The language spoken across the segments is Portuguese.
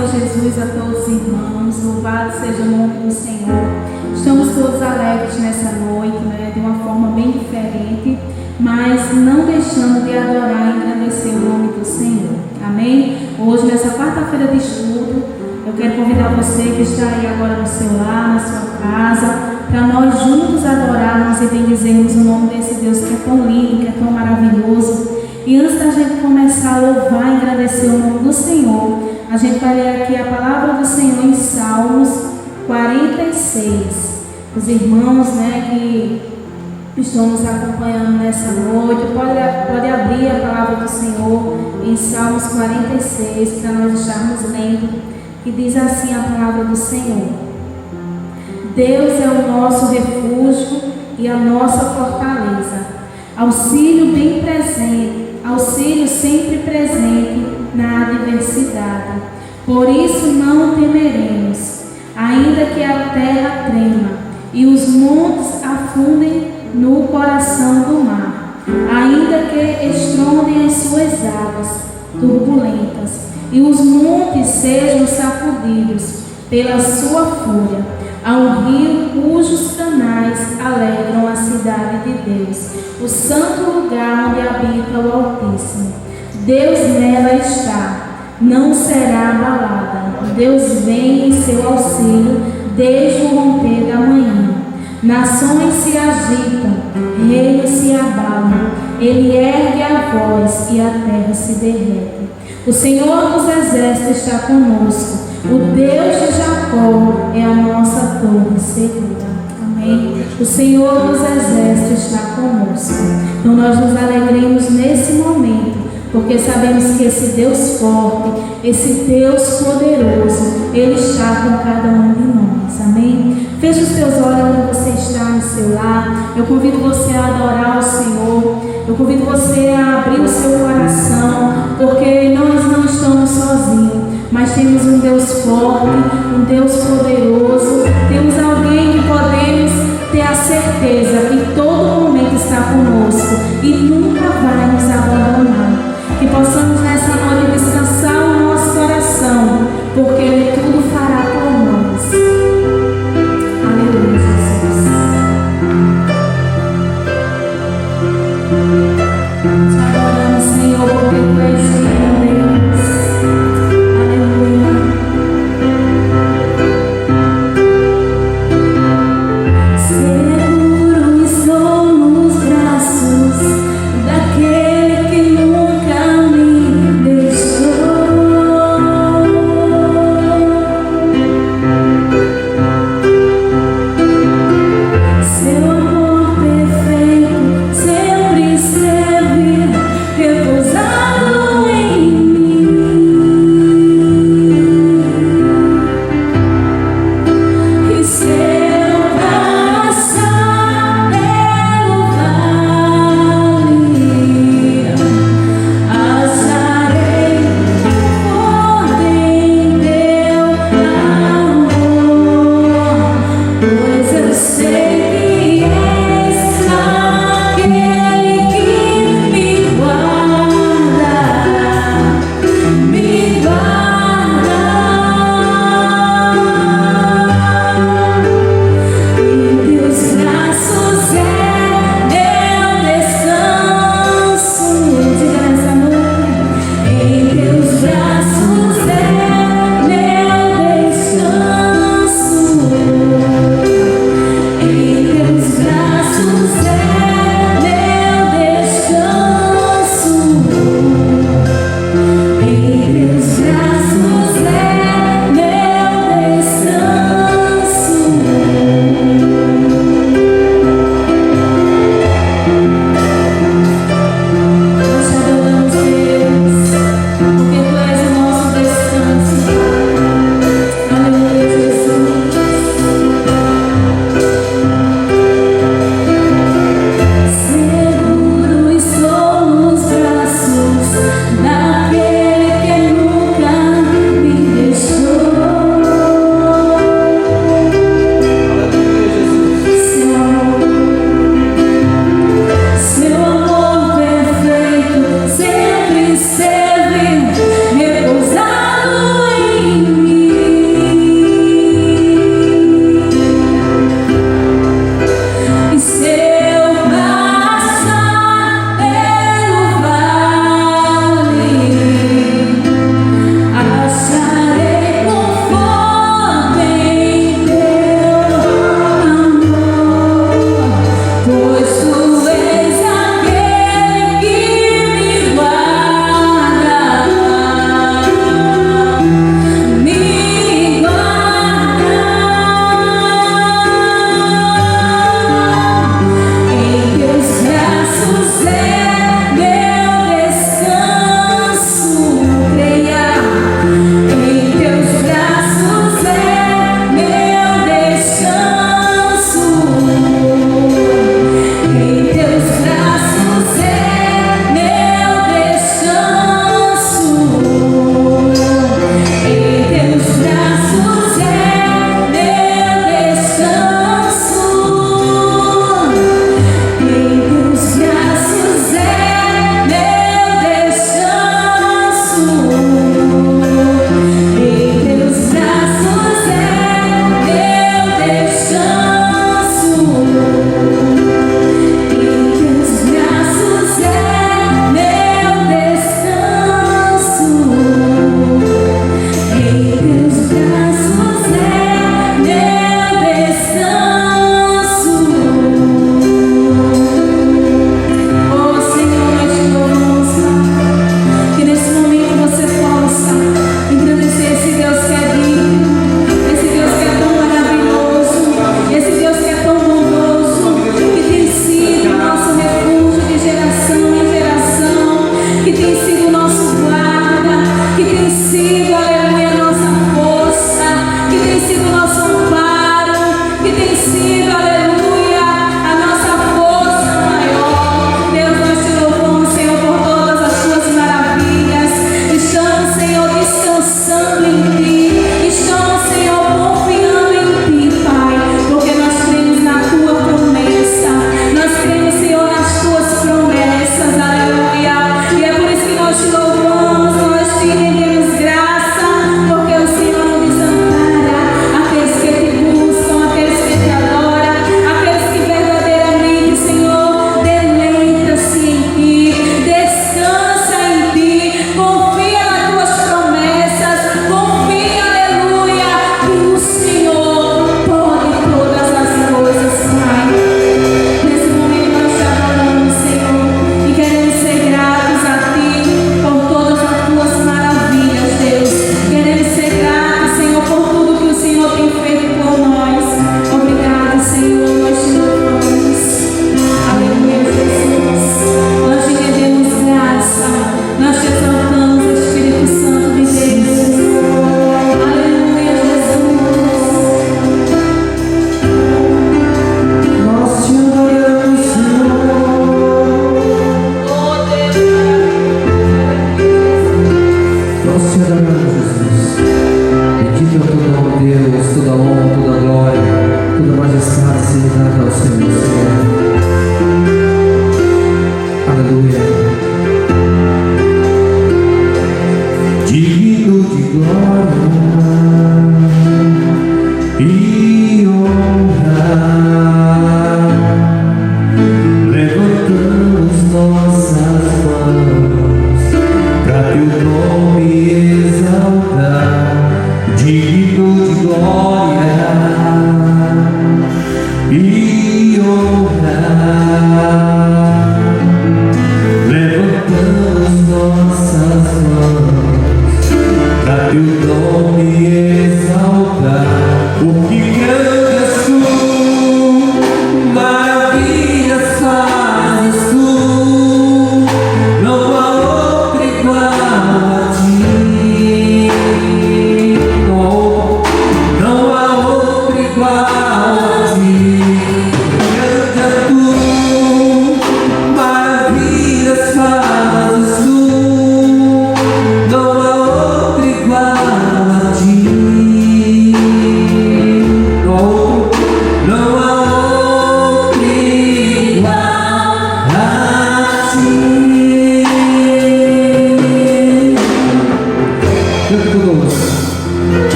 Senhor Jesus, a todos os irmãos. Louvado seja o nome do Senhor. Estamos todos alegres nessa noite, né? De uma forma bem diferente, mas não deixando de adorar e engrandecer o nome do Senhor. Amém? Hoje, nessa quarta-feira de estudo, eu quero convidar você que está aí agora no seu lar, na sua casa, para nós juntos adorarmos e bendizermos o nome desse Deus que é tão lindo, que é tão maravilhoso. E antes da gente começar a louvar e agradecer o nome do Senhor, a gente vai ler aqui a palavra do Senhor em Salmos 46. Os irmãos, que estão nos acompanhando nessa noite, pode abrir a palavra do Senhor em Salmos 46, para nós estarmos lendo, que diz assim a palavra do Senhor: Deus é o nosso refúgio e a nossa fortaleza, auxílio bem presente, auxílio sempre presente na adversidade. Por isso não temeremos, ainda que a terra trema e os montes afundem no coração do mar, ainda que estrondem as suas águas turbulentas e os montes sejam sacudidos pela sua fúria. Há um rio cujos canais alegram a cidade de Deus, o santo lugar onde habita o Altíssimo. Deus nela está, não será abalada. Deus vem em seu auxílio desde o romper da manhã. Nações se agitam, reinos se abalam, ele ergue a voz e a terra se derrete. O Senhor dos exércitos está conosco, o Deus de Jacó é a nossa torre segura. Amém. O Senhor dos exércitos está conosco. Então nós nos alegremos nesse momento, porque sabemos que esse Deus forte, esse Deus poderoso, Ele está com cada um de nós. Amém? Feche os teus olhos onde você está no seu lar. Eu convido você a adorar o Senhor. Eu convido você a abrir o seu coração, porque nós não estamos sozinhos, mas temos um Deus forte, um Deus poderoso. Temos alguém que podemos ter a certeza que todo momento está conosco e nunca vai nos abandonar. Que possamos nessa noite descansar o nosso coração, porque Ele tudo fará por nós. Aleluia, Jesus. Te adoramos, Senhor, porque Tu és digno, Deus. Aleluia. Seguro estou nos braços daquele que nunca me deixou. Seu amor perfeito sempre servirá.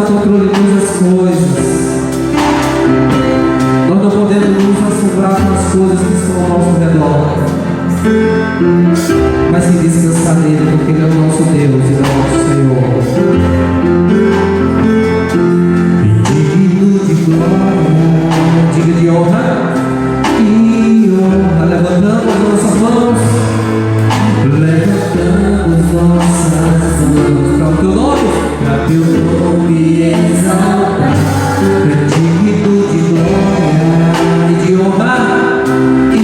o controle de todas as coisas. Nós não podemos nos assombrar com as coisas que estão ao nosso redor, mas se descansar nele, porque Ele é o nosso Deus e Ele é o nosso Senhor. Digno de glória, digno de honra e honra. Levantamos nossas mãos, levantamos nossas mãos para o teu nome, para teu nome exaltar. Digno de glória e de honra e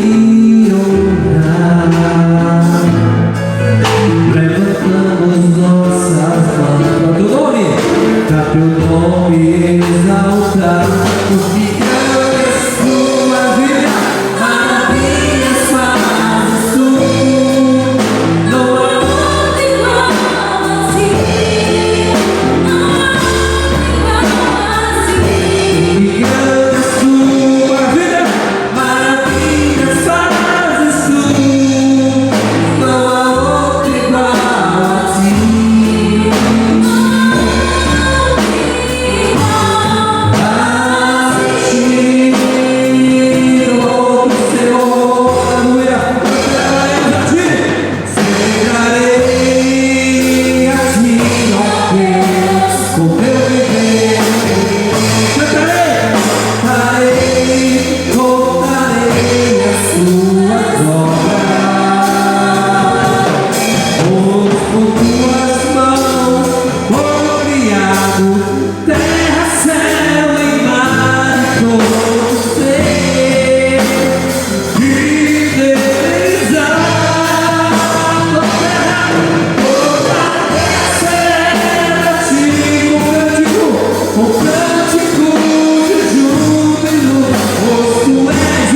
honra. Levantamos nossas mãos para o teu nome, para teu nome exaltar. Porque grande és tua vida, maravilhas fazes tu. Não há outro igual a ti, não há outro igual a ti. Porque grande és tua vida, maravilhas fazes tu. Não há outro igual a ti. Terra, céu e mar, todo ser que deslizar. Toda terra celebra ti com cântico de júbilo, pois tu és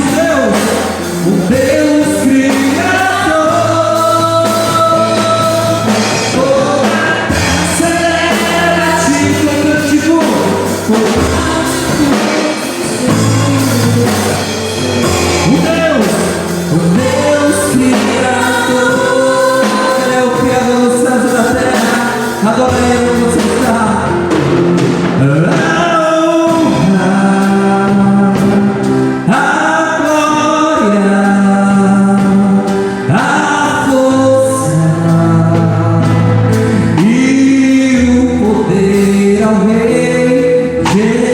o Deus Criador. Toda terra celebra ti com cântico, o Deus Criador. Ele é o Criador dos céus e da terra. Adora Ele onde você está. A honra, a glória, a força e o poder ao Rei Jesus.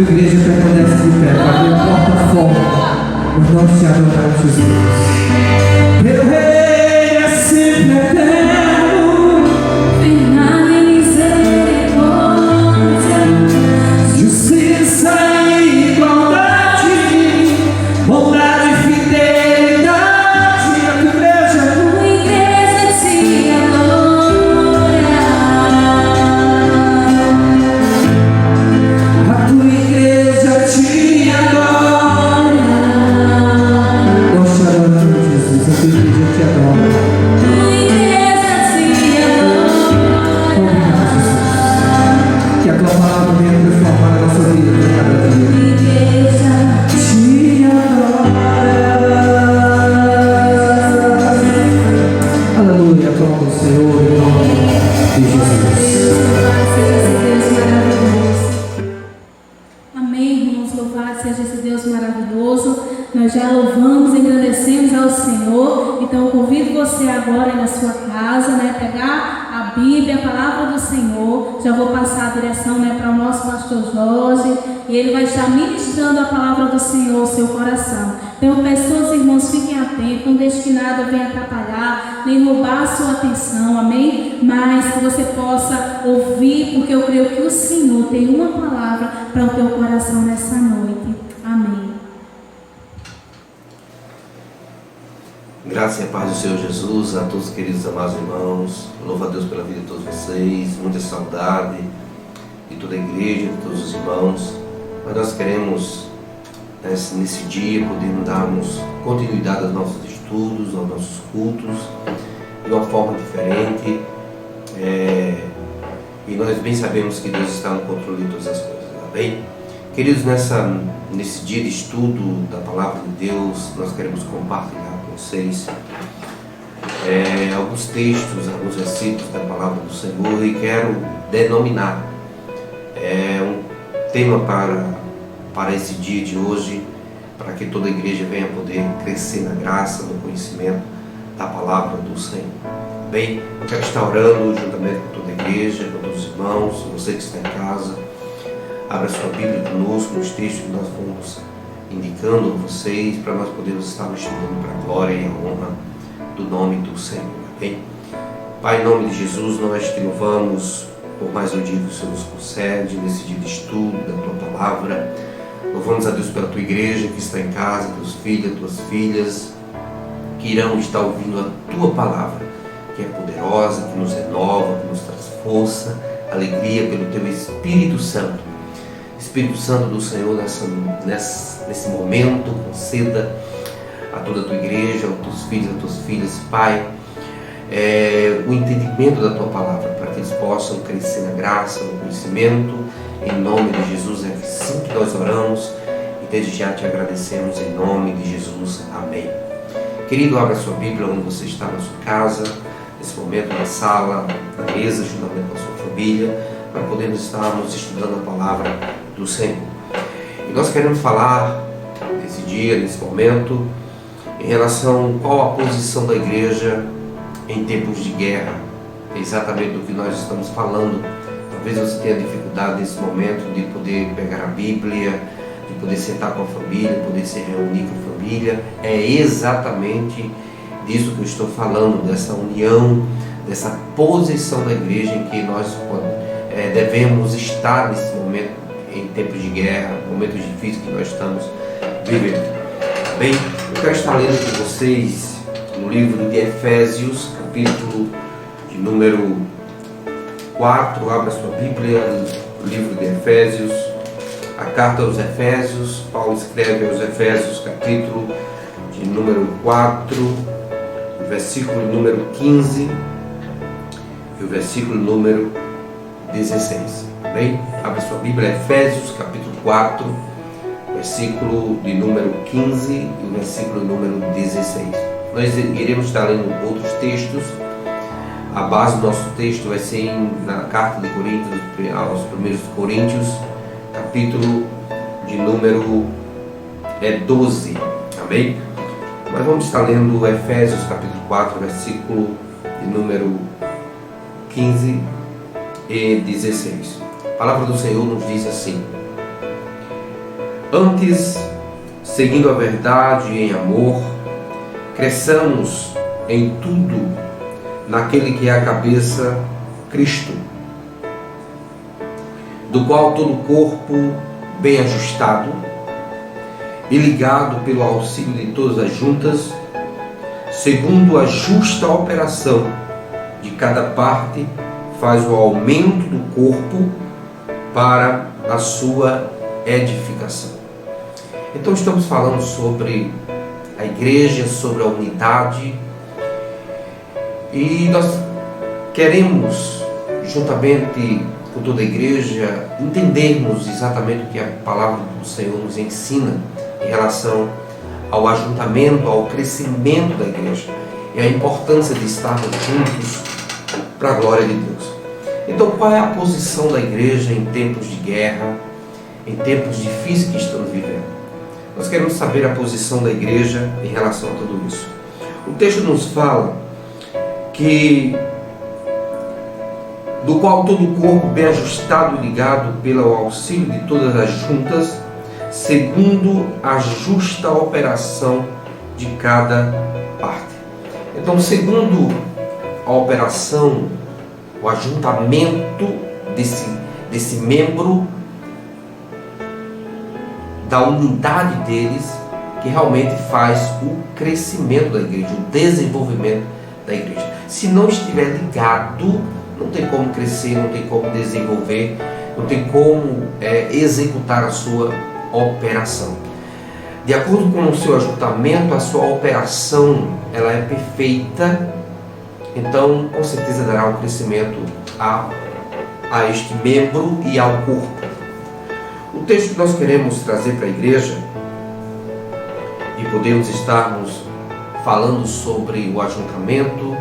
igreja permanece de pé, Pai, não importa a forma, mas nós te adoramos, Jesus. Teu reino é sempre eterno, firmado em misericórdia, justiça e igualdade, bondade e fidelidade. tua igreja te adora. A tua igreja te adora. Nós te adoramos, Jesus. A tua igreja te adora. Tua igreja te adora. Obrigado, Jesus. Que a tua palavra venha transformar a nossa vida a cada dia. Tua igreja Te adora. Aleluia. Aplauda o Senhor em nome de Jesus. Louvado seja esse Deus maravilhoso. Amém, irmãos. Louvado seja esse Deus maravilhoso. Nós já louvamos, engrandecemos ao Senhor. Então eu convido você agora aí na sua casa, pegar a Bíblia, a palavra do Senhor. Já vou passar a direção, para o nosso pastor Jorge, e ele vai estar ministrando a palavra do Senhor ao seu coração. Então eu peço a todos os irmãos, fiquem atentos, não deixe que nada venha atrapalhar, nem roubar a sua atenção, amém? Mas que você possa ouvir, porque eu creio que o Senhor tem uma palavra para o teu coração nessa noite. Amém. Graça e a paz do Senhor Jesus, a todos os queridos amados irmãos. Louvo a Deus pela vida de todos vocês, muita saudade de toda a igreja, de todos os irmãos. Mas nós queremos, nesse dia, podermos darmos continuidade aos nossos estudos, aos nossos cultos, de uma forma diferente. E nós bem sabemos que Deus está no controle de todas as coisas, amém? Queridos, nesse dia de estudo da Palavra de Deus, nós queremos compartilhar com vocês alguns textos, alguns versículos da Palavra do Senhor, e quero denominar um tema para esse dia de hoje, para que toda a igreja venha poder crescer na graça, no conhecimento da Palavra do Senhor. Bem, eu quero estar orando juntamente com toda a igreja, com todos os irmãos, você que está em casa. Abra sua Bíblia conosco, nos textos que nós vamos indicando a vocês, para nós podermos estar estudando para a glória e a honra do nome do Senhor. Amém? Pai, em nome de Jesus, nós te louvamos por mais um dia que o Senhor nos concede, nesse dia de estudo da tua palavra. Louvamos a Deus pela tua igreja que está em casa, teus filhos, tuas filhas, que irão estar ouvindo a tua palavra, que é poderosa, que nos renova, que nos traz força, alegria pelo teu Espírito Santo. Espírito Santo do Senhor, nesse momento, conceda a toda a tua igreja, aos teus filhos, às tuas filhas, Pai, o entendimento da tua palavra, para que eles possam crescer na graça, no conhecimento, em nome de Jesus. É assim que nós oramos e desde já te agradecemos em nome de Jesus. Amém. Querido, abra sua Bíblia onde você está na sua casa, nesse momento na sala, na mesa, juntamente com a sua família, para podermos estarmos estudando a palavra do Senhor. E nós queremos falar nesse dia, nesse momento, em relação a qual a posição da igreja em tempos de guerra. É exatamente do que nós estamos falando. Talvez você tenha dificuldade nesse momento de poder pegar a Bíblia, de poder sentar com a família, poder se reunir com a família. É exatamente disso que eu estou falando, dessa união, dessa posição da igreja em que nós devemos estar nesse momento, em tempos de guerra, momentos difíceis que nós estamos vivendo. Bem, eu quero estar lendo com vocês no livro de Efésios, capítulo de número 4. Abra sua Bíblia, no livro de Efésios, a carta aos Efésios. Paulo escreve aos Efésios, capítulo de número 4, o versículo número 15 e o versículo número 16. Bem, abra sua Bíblia, Efésios, capítulo 4, versículo de número 15 e o versículo número 16. Nós iremos estar lendo outros textos. A base do nosso texto vai ser na carta de Coríntios, aos primeiros Coríntios, capítulo de número 12. Amém? Mas vamos estar lendo Efésios, capítulo 4, versículo de número 15 e 16. A palavra do Senhor nos diz assim: Antes, seguindo a verdade em amor, cresçamos em tudo naquele que é a cabeça, Cristo, do qual todo o corpo, bem ajustado e ligado pelo auxílio de todas as juntas, segundo a justa operação de cada parte, faz o aumento do corpo para a sua edificação. Então estamos falando sobre a igreja, sobre a unidade, e nós queremos, juntamente com toda a igreja, entendermos exatamente o que a palavra do Senhor nos ensina em relação ao ajuntamento, ao crescimento da igreja e a importância de estarmos juntos para a glória de Deus. Então, qual é a posição da igreja em tempos de guerra, em tempos difíceis que estamos vivendo? Nós queremos saber a posição da igreja em relação a tudo isso. O texto nos fala que do qual todo o corpo bem ajustado e ligado pelo auxílio de todas as juntas, segundo a justa operação de cada parte. Então, segundo a operação, o ajuntamento desse membro, da unidade deles, que realmente faz o crescimento da igreja, o desenvolvimento da igreja. Se não estiver ligado, não tem como crescer, não tem como desenvolver, não tem como executar a sua operação. De acordo com o seu ajuntamento, a sua operação ela é perfeita, então com certeza dará um crescimento a este membro e ao corpo. O texto que nós queremos trazer para a igreja, e podemos estarmos falando sobre o ajuntamento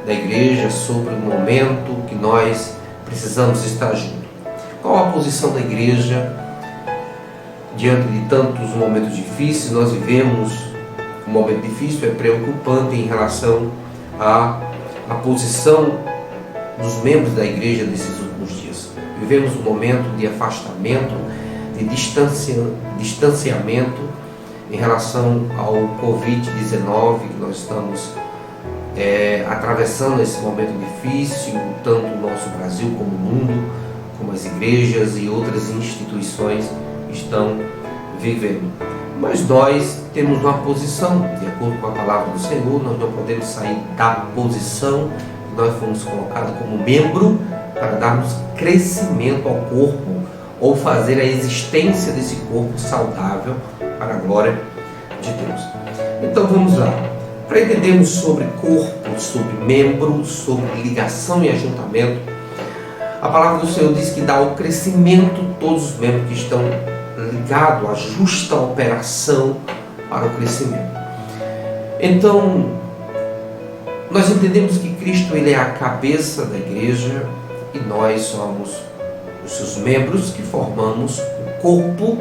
da igreja, sobre o momento que nós precisamos estar juntos. Qual a posição da igreja diante de tantos momentos difíceis? Nós vivemos um momento difícil, é preocupante em relação à posição dos membros da igreja nesses últimos dias. Vivemos um momento de afastamento, de distanciamento em relação ao Covid-19 que nós estamos atravessando esse momento difícil, tanto o nosso Brasil como o mundo, como as igrejas e outras instituições estão vivendo. Mas nós temos uma posição, de acordo com a palavra do Senhor, nós não podemos sair da posição que nós fomos colocados como membro para darmos crescimento ao corpo ou fazer a existência desse corpo saudável para a glória de Deus. Então vamos lá. Para entendermos sobre corpo, sobre membro, sobre ligação e ajuntamento, a palavra do Senhor diz que dá o crescimento todos os membros que estão ligados à justa operação para o crescimento. Então, nós entendemos que Cristo ele é a cabeça da igreja e nós somos os seus membros que formamos o corpo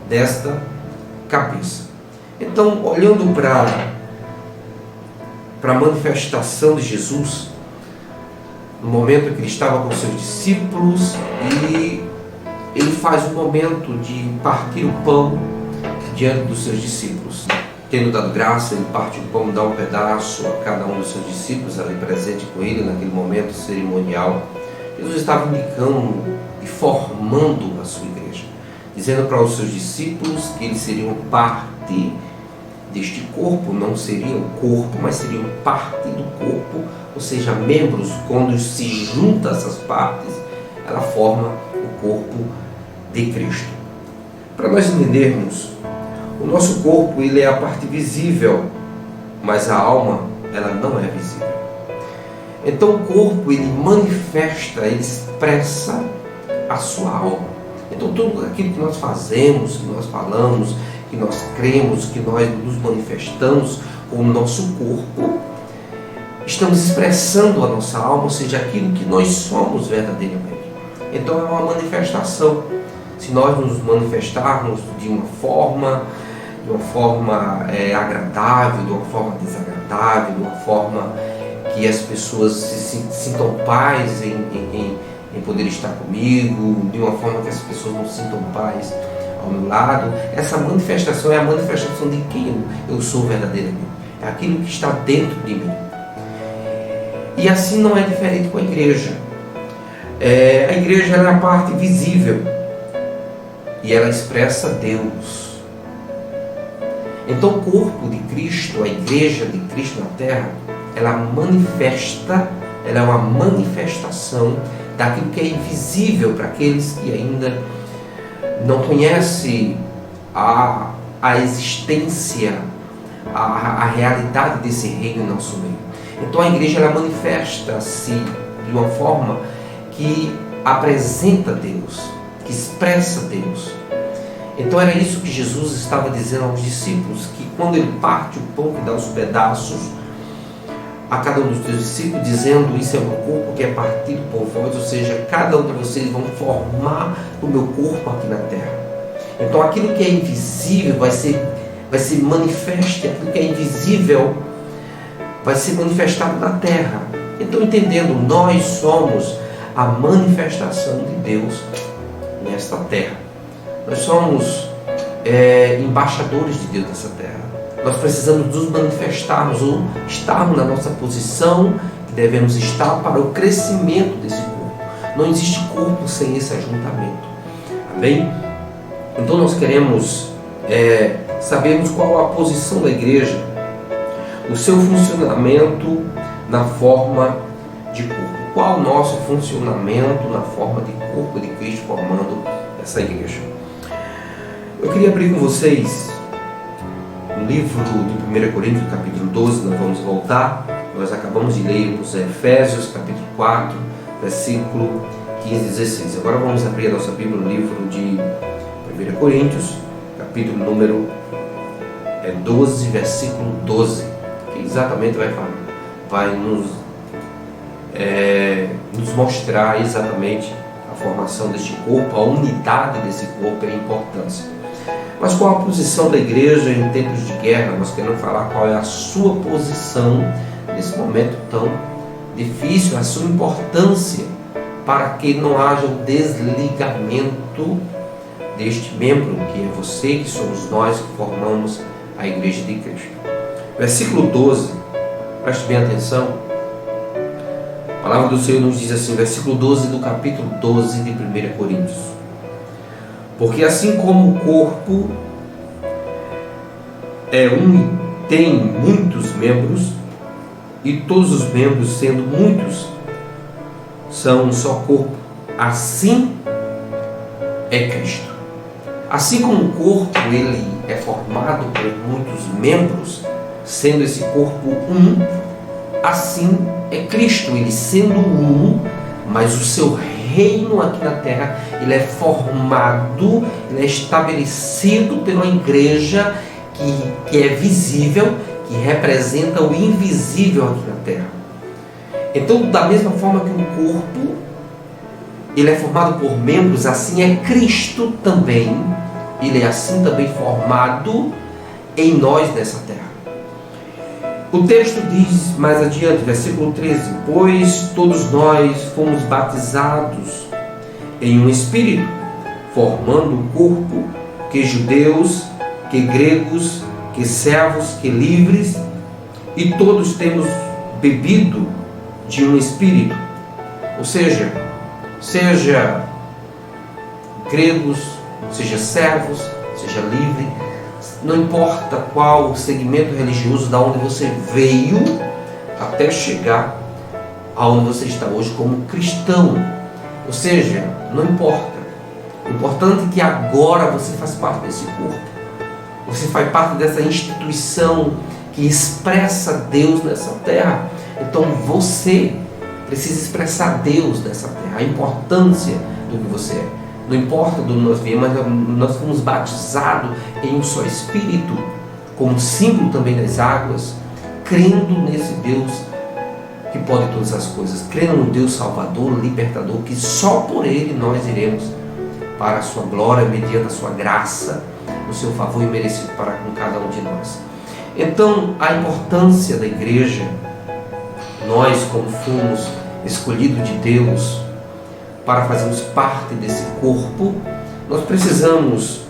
desta cabeça. Então, olhando para a manifestação de Jesus, no momento em que ele estava com seus discípulos e ele faz um momento de partir o pão diante dos seus discípulos. Tendo dado graça, ele parte o pão, dá um pedaço a cada um dos seus discípulos ali presente com ele naquele momento cerimonial. Jesus estava indicando e formando a sua igreja, dizendo para os seus discípulos que eles seriam parte deste corpo, não seriam o corpo, mas seriam parte do corpo, ou seja, membros. Quando se juntam essas partes, ela forma o corpo de Cristo. Para nós entendermos, o nosso corpo ele é a parte visível, mas a alma ela não é visível. Então o corpo ele manifesta, ele expressa a sua alma. Então tudo aquilo que nós fazemos, que nós falamos, que nós cremos, que nós nos manifestamos com o nosso corpo, estamos expressando a nossa alma, ou seja, aquilo que nós somos verdadeiramente. Então é uma manifestação. Se nós nos manifestarmos de uma forma agradável, de uma forma desagradável, de uma forma que as pessoas se sintam paz em poder estar comigo, de uma forma que as pessoas não sintam paz ao meu lado. Essa manifestação é a manifestação de quem eu sou verdadeiramente. É aquilo que está dentro de mim. E assim não é diferente com a igreja. A igreja é a parte visível e ela expressa Deus. Então o corpo de Cristo, a igreja de Cristo na terra, ela manifesta, ela é uma manifestação daquilo que é invisível para aqueles que ainda não conhecem a existência, a realidade desse reino em nosso meio. Então a igreja ela manifesta-se de uma forma que apresenta Deus, que expressa Deus. Então era isso que Jesus estava dizendo aos discípulos, que quando ele parte o pão e dá os pedaços a cada um dos seus discípulos, dizendo: isso é o meu corpo que é partido por vós, ou seja, cada um de vocês vão formar o meu corpo aqui na terra. Então aquilo que é invisível vai ser manifesto, aquilo que é invisível vai ser manifestado na terra. Então, entendendo, nós somos a manifestação de Deus nesta terra. Nós somos embaixadores de Deus nessa terra. Nós precisamos nos manifestarmos ou estarmos na nossa posição que devemos estar para o crescimento desse corpo. Não existe corpo sem esse ajuntamento. Amém? Então nós queremos sabermos qual a posição da igreja, o seu funcionamento na forma de corpo. Qual o nosso funcionamento na forma de corpo de Cristo formando essa igreja? Eu queria abrir com vocês o livro de 1 Coríntios, capítulo 12, nós vamos voltar. Nós acabamos de ler os Efésios, capítulo 4, versículo 15 e 16. Agora vamos abrir a nossa Bíblia no livro de 1 Coríntios, capítulo número 12, versículo 12, que exatamente vai nos mostrar exatamente a formação deste corpo, a unidade desse corpo e a importância. Mas qual a posição da igreja em tempos de guerra? Nós queremos falar qual é a sua posição nesse momento tão difícil, a sua importância para que não haja o desligamento deste membro, que é você, que somos nós que formamos a igreja de Cristo. Versículo 12, preste bem atenção. A palavra do Senhor nos diz assim, versículo 12 do capítulo 12 de 1 Coríntios. Porque assim como o corpo é um e tem muitos membros, e todos os membros, sendo muitos, são um só corpo, assim é Cristo. Assim como o corpo ele é formado por muitos membros, sendo esse corpo um, assim é Cristo, ele sendo um, mas o seu reino aqui na terra, ele é formado, ele é estabelecido pela igreja que é visível, que representa o invisível aqui na terra. Então, da mesma forma que o corpo ele é formado por membros, assim é Cristo também, ele é assim também formado em nós nessa terra. O texto diz mais adiante, versículo 13: pois todos nós fomos batizados em um espírito, formando um corpo, que judeus, que gregos, que servos, que livres, e todos temos bebido de um espírito. Ou seja gregos, seja servos, seja livre, não importa qual segmento religioso da onde você veio, até chegar aonde você está hoje como cristão. Ou seja, não importa. O importante é que agora você faz parte desse corpo. Você faz parte dessa instituição que expressa Deus nessa terra. Então você precisa expressar Deus nessa terra, a importância do que você é. Não importa de onde nós viemos, mas nós fomos batizados em um só Espírito, como símbolo também das águas, crendo nesse Deus que pode todas as coisas, crendo no Deus Salvador, Libertador, que só por Ele nós iremos para a sua glória, mediante a sua graça, o seu favor imerecido para com cada um de nós. Então, a importância da igreja, nós como fomos escolhidos de Deus para fazermos parte desse corpo, nós precisamos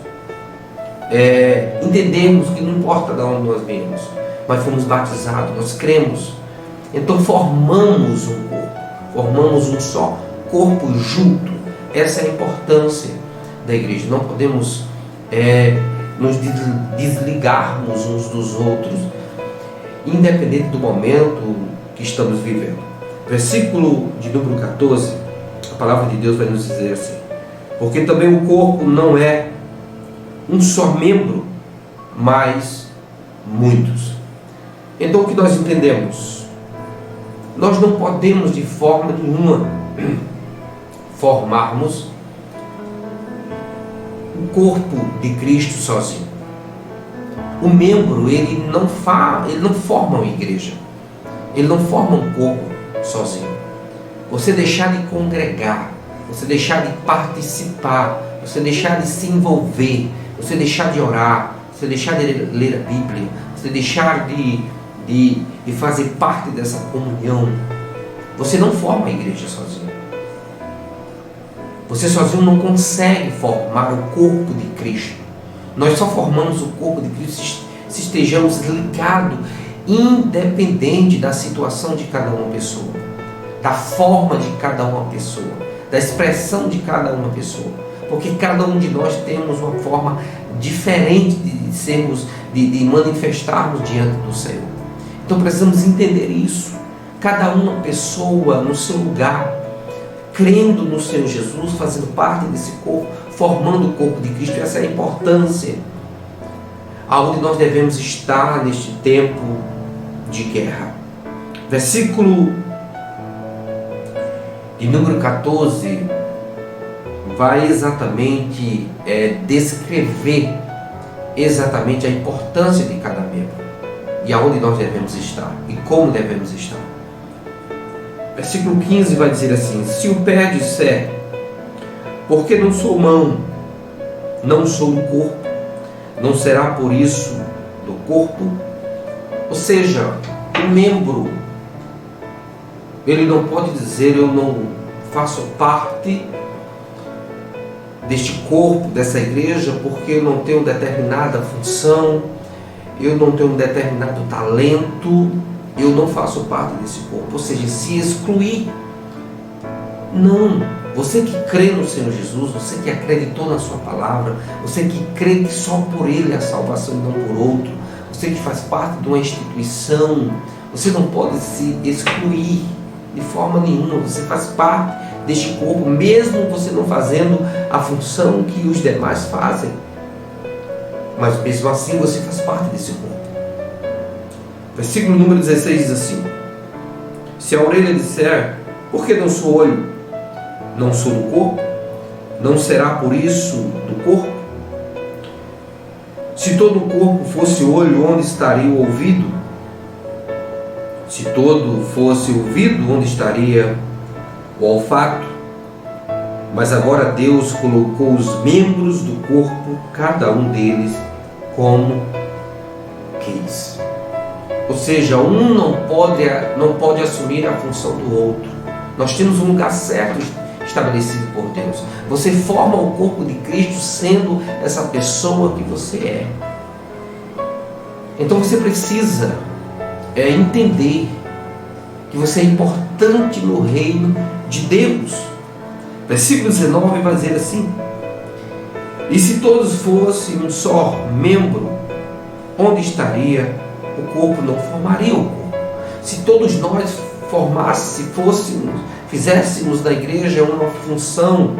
entendermos que não importa de onde nós viemos, mas fomos batizados, nós cremos. Então formamos um corpo, formamos um só corpo junto. Essa é a importância da igreja. Não podemos nos desligarmos uns dos outros, independente do momento que estamos vivendo. Versículo de número 14, a palavra de Deus vai nos dizer assim: porque também o corpo não é um só membro, mas muitos. Então o que nós entendemos? Nós não podemos de forma nenhuma formarmos o corpo de Cristo sozinho. O membro, ele não forma uma igreja, ele não forma um corpo sozinho. Você deixar de congregar, você deixar de participar, você deixar de se envolver, você deixar de orar, você deixar de ler a Bíblia, você deixar de fazer parte dessa comunhão, você não forma a igreja sozinho. Você sozinho não consegue formar o corpo de Cristo. Nós só formamos o corpo de Cristo se estejamos ligados, independente da situação de cada uma pessoa, da forma de cada uma pessoa, da expressão de cada uma pessoa. Porque cada um de nós temos uma forma diferente de manifestarmos diante do Senhor. Então precisamos entender isso. Cada uma pessoa no seu lugar, crendo no Senhor Jesus, fazendo parte desse corpo, formando o corpo de Cristo. Essa é a importância aonde nós devemos estar neste tempo de guerra. Versículo de número 14 vai exatamente descrever exatamente a importância de cada membro e aonde nós devemos estar e como devemos estar. Versículo 15 vai dizer assim: se o pé disser, porque não sou mão, não sou do corpo, não será por isso do corpo? Ou seja, o membro, ele não pode dizer eu não faço parte deste corpo, dessa igreja, porque eu não tenho determinada função, eu não tenho um determinado talento, eu não faço parte desse corpo. Ou seja, se excluir. Não. Você que crê no Senhor Jesus, você que acreditou na sua palavra, você que crê que só por Ele a salvação e não por outro, você que faz parte de uma instituição, você não pode se excluir de forma nenhuma. Você faz parte deste corpo, mesmo você não fazendo a função que os demais fazem. Mas mesmo assim você faz parte desse corpo. Versículo número 16 diz assim: se a orelha disser, por que não sou olho, não sou do corpo, não será por isso do corpo? Se todo o corpo fosse olho, onde estaria o ouvido? Se todo fosse ouvido, onde estaria o olfato? Mas agora Deus colocou os membros do corpo, cada um deles, como quis. Ou seja, um não pode assumir a função do outro. Nós temos um lugar certo estabelecido por Deus. Você forma o corpo de Cristo sendo essa pessoa que você é. Então você precisa entender que você é importante no reino de Deus. Versículo 19 vai dizer assim: e se todos fossem um só membro, onde estaria o corpo? Não formaria o corpo. Se todos nós fizéssemos da igreja uma função,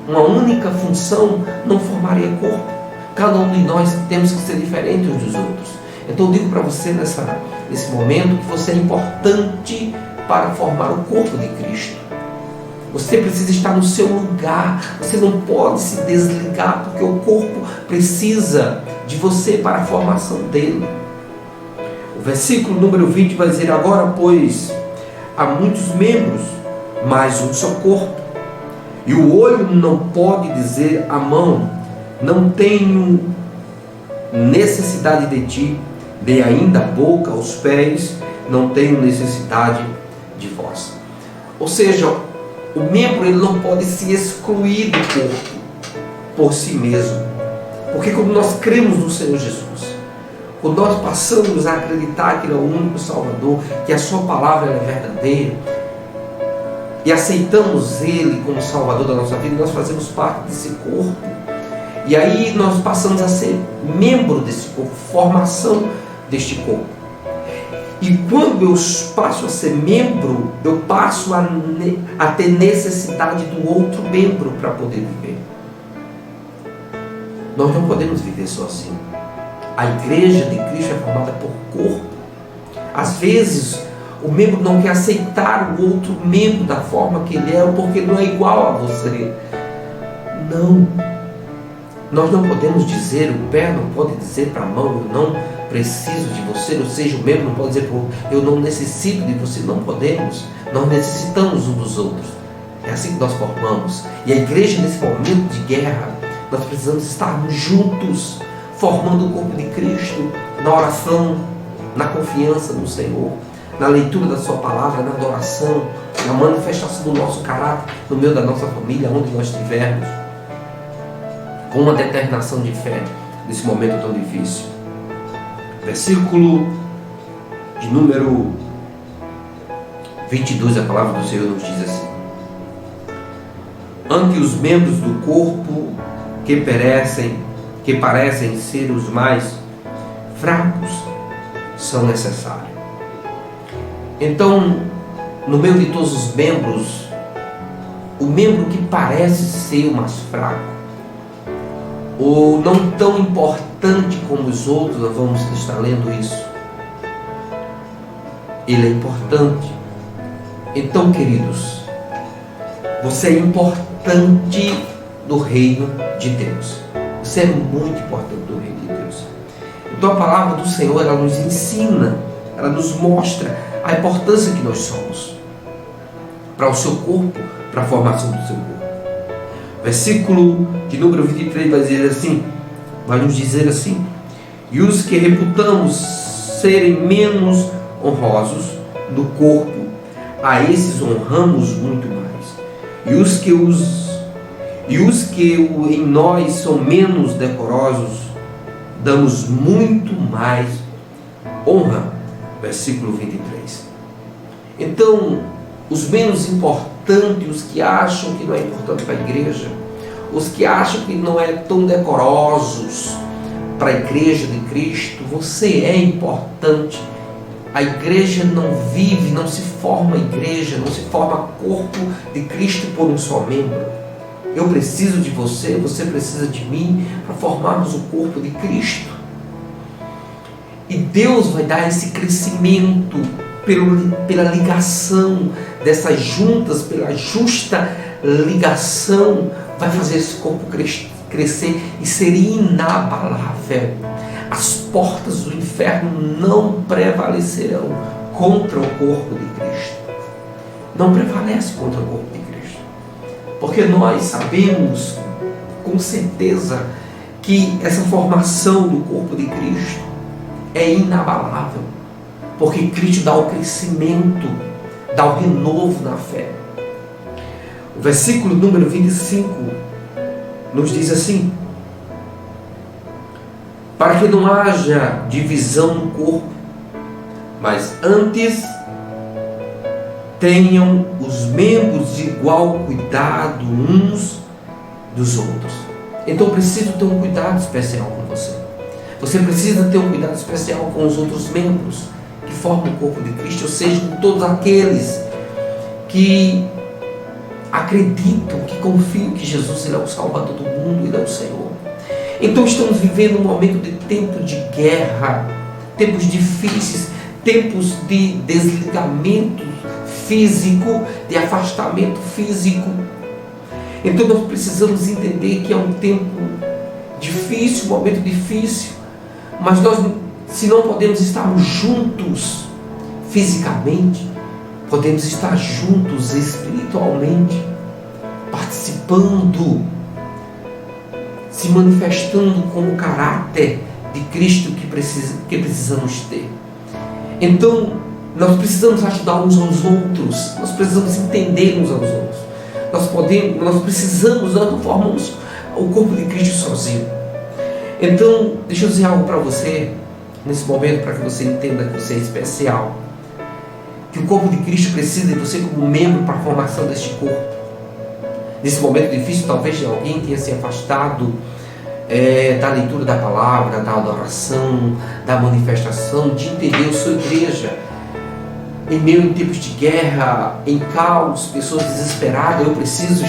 uma única função, não formaria corpo. Cada um de nós temos que ser diferente uns dos outros. Então eu digo para você nesse momento que você é importante para formar o corpo de Cristo. Você precisa estar no seu lugar. Você não pode se desligar, porque o corpo precisa de você para a formação dele. O versículo número 20 vai dizer: agora, pois, há muitos membros, mas um só corpo. E o olho não pode dizer à mão, não tenho necessidade de ti, nem ainda a boca, aos pés, não tenho necessidade de vós. Ou seja, o membro ele não pode se excluir do corpo por si mesmo. Porque quando nós cremos no Senhor Jesus, quando nós passamos a acreditar que Ele é o único Salvador, que a Sua palavra é verdadeira, e aceitamos Ele como Salvador da nossa vida, nós fazemos parte desse corpo. E aí nós passamos a ser membro desse corpo, formação deste corpo. E quando eu passo a ser membro, eu passo a ter necessidade do outro membro para poder viver. Nós não podemos viver sozinhos. A igreja de Cristo é formada por corpo. Às vezes, o membro não quer aceitar o outro membro da forma que ele é, porque não é igual a você. Não. Nós não podemos dizer, o pé não pode dizer para a mão, eu não preciso de você, ou seja, o membro não pode dizer para o outro, eu não necessito de você. Não podemos. Nós necessitamos um dos outros. É assim que nós formamos. E a igreja, nesse momento de guerra, nós precisamos estarmos juntos, formando o corpo de Cristo, na oração, na confiança no Senhor, na leitura da Sua palavra, na adoração, na manifestação do nosso caráter, no meio da nossa família, onde nós estivermos, com uma determinação de fé nesse momento tão difícil. Versículo de número 22, a palavra do Senhor nos diz assim: ante os membros do corpo que parecem ser os mais fracos, são necessários. Então, no meio de todos os membros, o membro que parece ser o mais fraco, ou não tão importante como os outros, nós vamos estar lendo isso, ele é importante. Então, queridos, você é importante do reino de Deus. Você é muito importante do reino de Deus. Então a palavra do Senhor, ela nos ensina, ela nos mostra a importância que nós somos para o seu corpo, para a formação do seu corpo. Versículo de número 23 vai nos dizer assim: e os que reputamos serem menos honrosos no corpo, a esses honramos muito mais. E os que em nós são menos decorosos, damos muito mais honra. Versículo 23. Então, os menos importantes, os que acham que não é importante para a igreja, os que acham que não é tão decorosos para a igreja de Cristo, você é importante. A igreja não vive, não se forma igreja, não se forma corpo de Cristo por um só membro. Eu preciso de você, você precisa de mim para formarmos o corpo de Cristo. E Deus vai dar esse crescimento pela ligação dessas juntas, pela justa ligação, vai fazer esse corpo crescer e ser inabalável. As portas do inferno não prevalecerão contra o corpo de Cristo. Não prevalece contra o corpo de Cristo. Porque nós sabemos com certeza que essa formação do corpo de Cristo é inabalável. Porque Cristo dá o crescimento, dá o renovo na fé. O versículo número 25 nos diz assim: para que não haja divisão no corpo, mas antes tenham os membros de igual cuidado uns dos outros. Então eu preciso ter um cuidado especial com você. Você precisa ter um cuidado especial com os outros membros que formam o corpo de Cristo, ou seja, com todos aqueles que acreditam, que confiam que Jesus ele é o Salvador do mundo, Ele é o Senhor. Então estamos vivendo um momento de tempo de guerra, tempos difíceis, tempos de desligamento físico, de afastamento físico. Então nós precisamos entender que é um tempo difícil, um momento difícil, mas nós, se não podemos estarmos juntos fisicamente, podemos estar juntos espiritualmente, participando, se manifestando com o caráter de Cristo que precisamos ter. Então, nós precisamos ajudar uns aos outros, nós precisamos entender uns aos outros. Nós precisamos, nós não formamos o corpo de Cristo sozinho. Então, deixa eu dizer algo para você, nesse momento, para que você entenda que você é especial. Que o corpo de Cristo precisa de você como membro para a formação deste corpo. Nesse momento difícil, talvez alguém tenha se afastado da leitura da palavra, da adoração, da manifestação, de entender a sua igreja. Em meio a tempos de guerra, em caos, pessoas desesperadas, eu preciso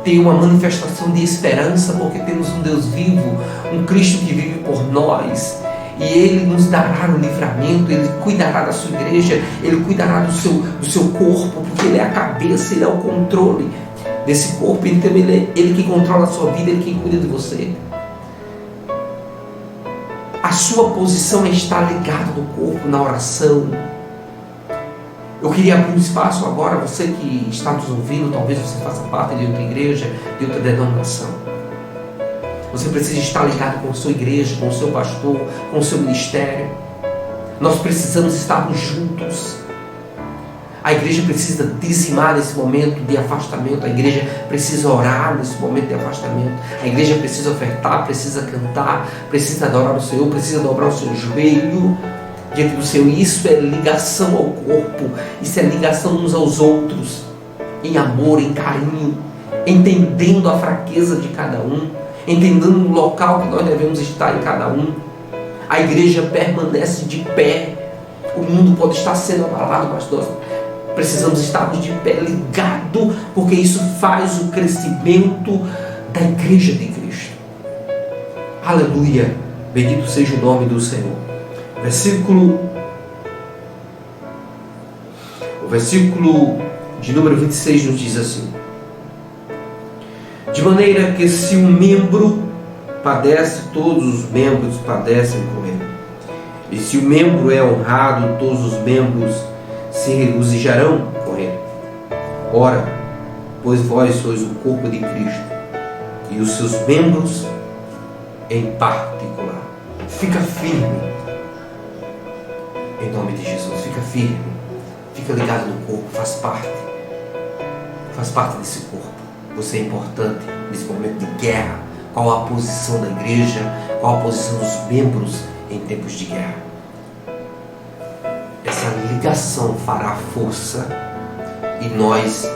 ter uma manifestação de esperança, porque temos um Deus vivo, um Cristo que vive por nós, e Ele nos dará o livramento, Ele cuidará da sua igreja, Ele cuidará do seu corpo, porque Ele é a cabeça, Ele é o controle desse corpo. Então Ele que controla a sua vida, Ele que cuida de você. A sua posição é estar ligado no corpo, na oração. Eu queria abrir um espaço agora, você que está nos ouvindo, talvez você faça parte de outra igreja, de outra denominação. Você precisa estar ligado com a sua igreja, com o seu pastor, com o seu ministério. Nós precisamos estarmos juntos. A igreja precisa dizimar nesse momento de afastamento. A igreja precisa orar nesse momento de afastamento. A igreja precisa ofertar, precisa cantar, precisa adorar o Senhor, precisa dobrar o seu joelho diante do Senhor. Isso é ligação ao corpo. Isso é ligação uns aos outros. Em amor, em carinho. Entendendo a fraqueza de cada um. Entendendo o local que nós devemos estar em cada um. A igreja permanece de pé. O mundo pode estar sendo abalado, mas nós precisamos estarmos de pé, ligado, porque isso faz o crescimento da igreja de Cristo. Aleluia! Bendito seja o nome do Senhor. O versículo de número 26 nos diz assim: de maneira que se um membro padece, todos os membros padecem com ele. E se o membro é honrado, todos os membros se regozijarão com ele. Ora, pois vós sois o corpo de Cristo, e os seus membros em particular. Fica firme, em nome de Jesus, fica firme, fica ligado no corpo, faz parte desse corpo. Você é importante nesse momento de guerra. Qual a posição da igreja, qual a posição dos membros em tempos de guerra? Essa ligação fará força e nós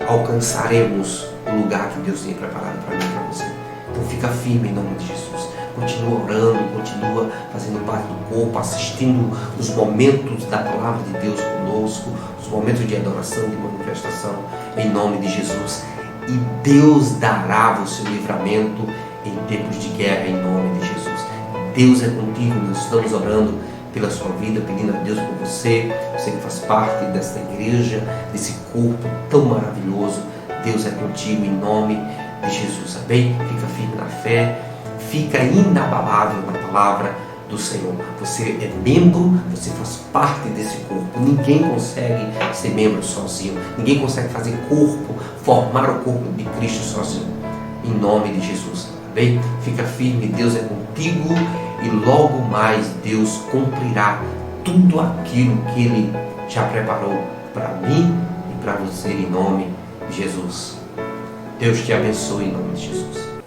alcançaremos o lugar que Deus tem preparado para mim e para você. Então fica firme em nome de Jesus. Continua orando, continua fazendo parte do corpo, assistindo os momentos da palavra de Deus conosco, os momentos de adoração, de manifestação, em nome de Jesus. E Deus dará o seu livramento em tempos de guerra, em nome de Jesus. Deus é contigo. Nós estamos orando pela sua vida, pedindo a Deus por você, você que faz parte desta igreja, desse corpo tão maravilhoso. Deus é contigo em nome de Jesus, amém? Fica firme na fé, fica inabalável na palavra do Senhor. Você é membro, você faz parte desse corpo. Ninguém consegue ser membro sozinho, ninguém consegue fazer corpo, formar o corpo de Cristo sozinho, em nome de Jesus, amém? Fica firme, Deus é contigo. E logo mais Deus cumprirá tudo aquilo que Ele já preparou para mim e para você, em nome de Jesus. Deus te abençoe em nome de Jesus.